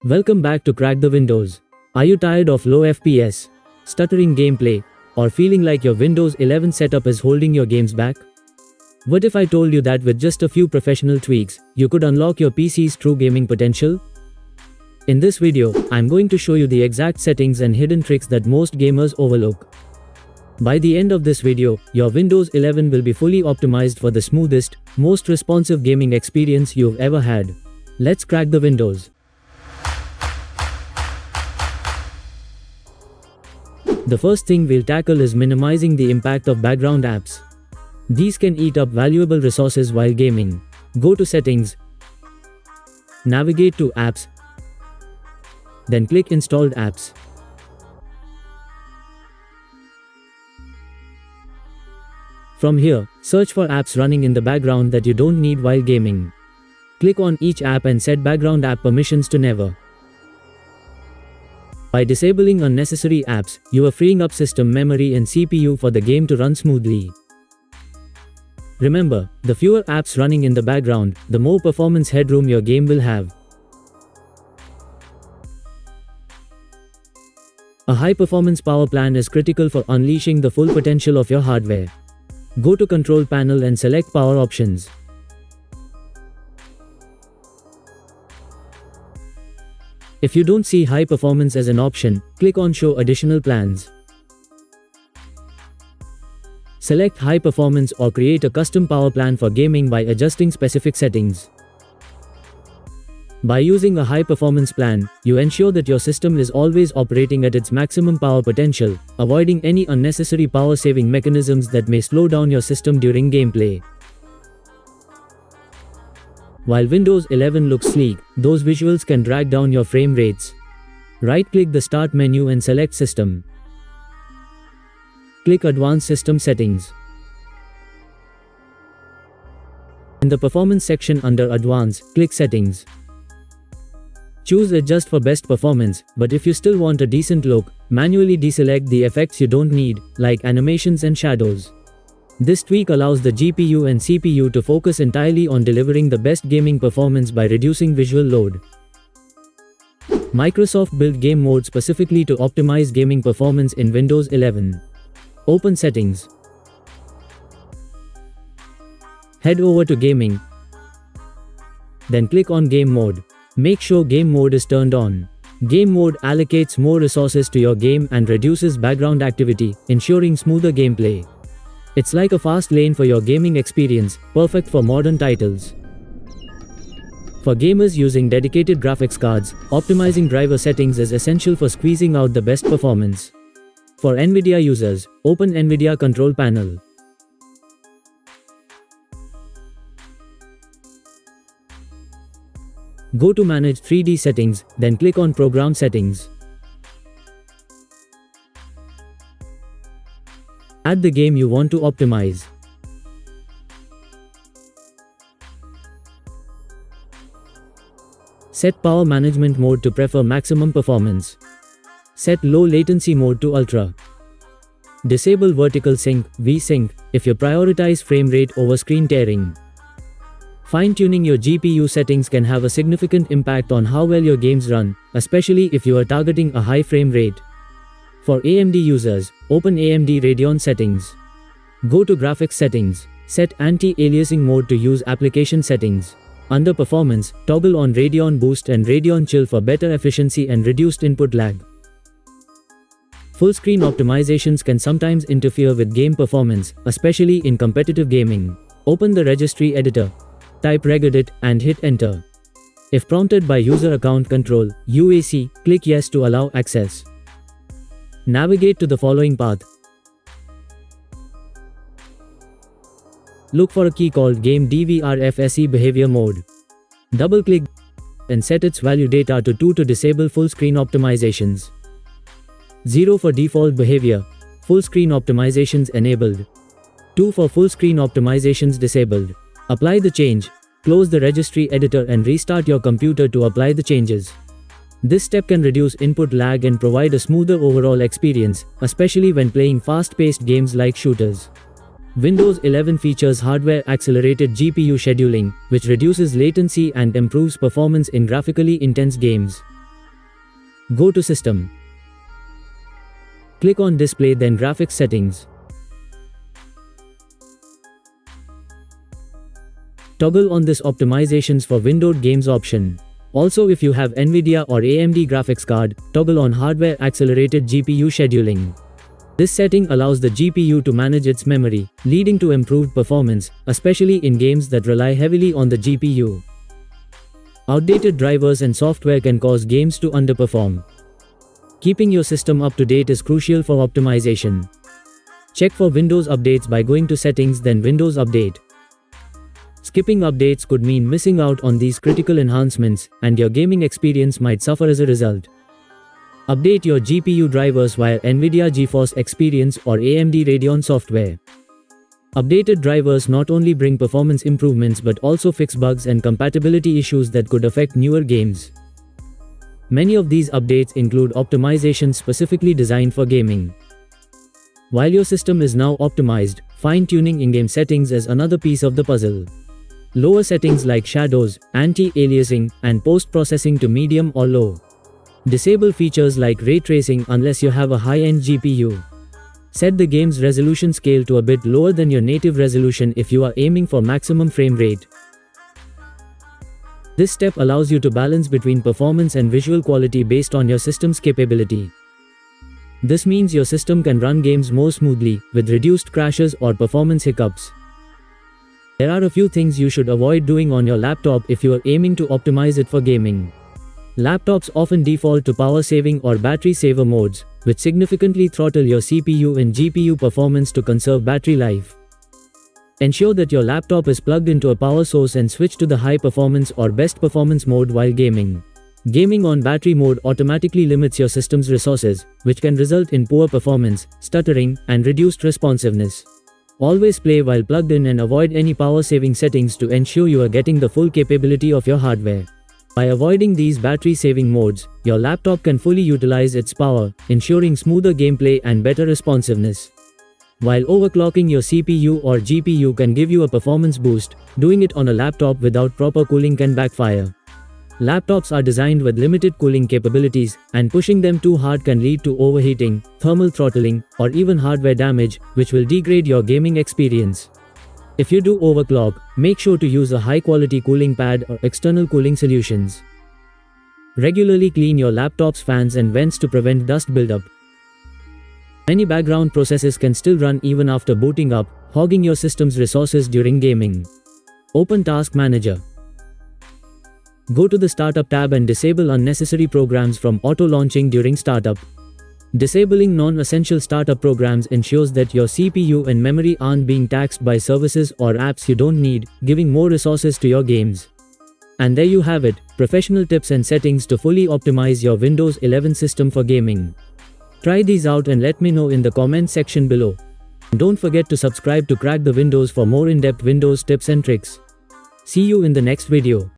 Welcome back to Crack the Windows. Are you tired of low FPS, stuttering gameplay, or feeling like your Windows 11 setup is holding your games back? What if I told you that with just a few professional tweaks, you could unlock your PC's true gaming potential? In this video, I'm going to show you the exact settings and hidden tricks that most gamers overlook. By the end of this video, your Windows 11 will be fully optimized for the smoothest, most responsive gaming experience you've ever had. Let's crack the Windows. The first thing we'll tackle is minimizing the impact of background apps. These can eat up valuable resources while gaming. Go to Settings, navigate to Apps, then click Installed Apps. From here, search for apps running in the background that you don't need while gaming. Click on each app and set background app permissions to Never. By disabling unnecessary apps, you are freeing up system memory and CPU for the game to run smoothly. Remember, the fewer apps running in the background, the more performance headroom your game will have. A high-performance power plan is critical for unleashing the full potential of your hardware. Go to Control Panel and select Power Options. If you don't see high performance as an option, click on Show Additional Plans. Select High Performance or create a custom power plan for gaming by adjusting specific settings. By using a high performance plan, you ensure that your system is always operating at its maximum power potential, avoiding any unnecessary power saving mechanisms that may slow down your system during gameplay. While Windows 11 looks sleek, those visuals can drag down your frame rates. Right-click the Start menu and select System. Click Advanced System Settings. In the Performance section under Advanced, click Settings. Choose Adjust for best performance, but if you still want a decent look, manually deselect the effects you don't need, like animations and shadows. This tweak allows the GPU and CPU to focus entirely on delivering the best gaming performance by reducing visual load. Microsoft built game mode specifically to optimize gaming performance in Windows 11. Open Settings. Head over to Gaming. Then click on Game Mode. Make sure Game Mode is turned on. Game Mode allocates more resources to your game and reduces background activity, ensuring smoother gameplay. It's like a fast lane for your gaming experience, perfect for modern titles. For gamers using dedicated graphics cards, optimizing driver settings is essential for squeezing out the best performance. For NVIDIA users, open NVIDIA Control Panel. Go to Manage 3D Settings, then click on Program Settings. Add the game you want to optimize. Set Power Management Mode to prefer maximum performance. Set Low Latency Mode to Ultra. Disable Vertical Sync, V-Sync, if you prioritize frame rate over screen tearing. Fine-tuning your GPU settings can have a significant impact on how well your games run, especially if you are targeting a high frame rate. For AMD users, open AMD Radeon Settings. Go to Graphics Settings. Set Anti-Aliasing Mode to use Application Settings. Under Performance, toggle on Radeon Boost and Radeon Chill for better efficiency and reduced input lag. Full-screen optimizations can sometimes interfere with game performance, especially in competitive gaming. Open the Registry Editor. Type regedit and hit Enter. If prompted by User Account Control, UAC, click Yes to allow access. Navigate to the following path. Look for a key called Game DVR-FSE Behavior Mode. Double-click and set its value data to 2 to disable full-screen optimizations. 0 for default behavior, full-screen optimizations enabled. 2 for full-screen optimizations disabled. Apply the change, close the registry editor and restart your computer to apply the changes. This step can reduce input lag and provide a smoother overall experience, especially when playing fast-paced games like shooters. Windows 11 features hardware-accelerated GPU scheduling, which reduces latency and improves performance in graphically intense games. Go to System. Click on Display, then Graphics Settings. Toggle on this Optimizations for Windowed Games option. Also, if you have NVIDIA or AMD graphics card, toggle on Hardware Accelerated GPU Scheduling. This setting allows the GPU to manage its memory, leading to improved performance, especially in games that rely heavily on the GPU. Outdated drivers and software can cause games to underperform. Keeping your system up to date is crucial for optimization. Check for Windows updates by going to Settings, then Windows Update. Skipping updates could mean missing out on these critical enhancements, and your gaming experience might suffer as a result. Update your GPU drivers via NVIDIA GeForce Experience or AMD Radeon software. Updated drivers not only bring performance improvements but also fix bugs and compatibility issues that could affect newer games. Many of these updates include optimizations specifically designed for gaming. While your system is now optimized, fine-tuning in-game settings is another piece of the puzzle. Lower settings like shadows, anti-aliasing, and post-processing to medium or low. Disable features like ray tracing unless you have a high-end GPU. Set the game's resolution scale to a bit lower than your native resolution if you are aiming for maximum frame rate. This step allows you to balance between performance and visual quality based on your system's capability. This means your system can run games more smoothly, with reduced crashes or performance hiccups. There are a few things you should avoid doing on your laptop if you are aiming to optimize it for gaming. Laptops often default to power saving or battery saver modes, which significantly throttle your CPU and GPU performance to conserve battery life. Ensure that your laptop is plugged into a power source and switch to the high performance or best performance mode while gaming. Gaming on battery mode automatically limits your system's resources, which can result in poor performance, stuttering, and reduced responsiveness. Always play while plugged in and avoid any power-saving settings to ensure you are getting the full capability of your hardware. By avoiding these battery-saving modes, your laptop can fully utilize its power, ensuring smoother gameplay and better responsiveness. While overclocking your CPU or GPU can give you a performance boost, doing it on a laptop without proper cooling can backfire. Laptops are designed with limited cooling capabilities, and pushing them too hard can lead to overheating, thermal throttling, or even hardware damage, which will degrade your gaming experience. If you do overclock, make sure to use a high-quality cooling pad or external cooling solutions. Regularly clean your laptop's fans and vents to prevent dust buildup. Many background processes can still run even after booting up, hogging your system's resources during gaming. Open Task Manager. Go to the Startup tab and disable unnecessary programs from auto-launching during startup. Disabling non-essential startup programs ensures that your CPU and memory aren't being taxed by services or apps you don't need, giving more resources to your games. And there you have it, professional tips and settings to fully optimize your Windows 11 system for gaming. Try these out and let me know in the comment section below. Don't forget to subscribe to Crack the Windows for more in-depth Windows tips and tricks. See you in the next video.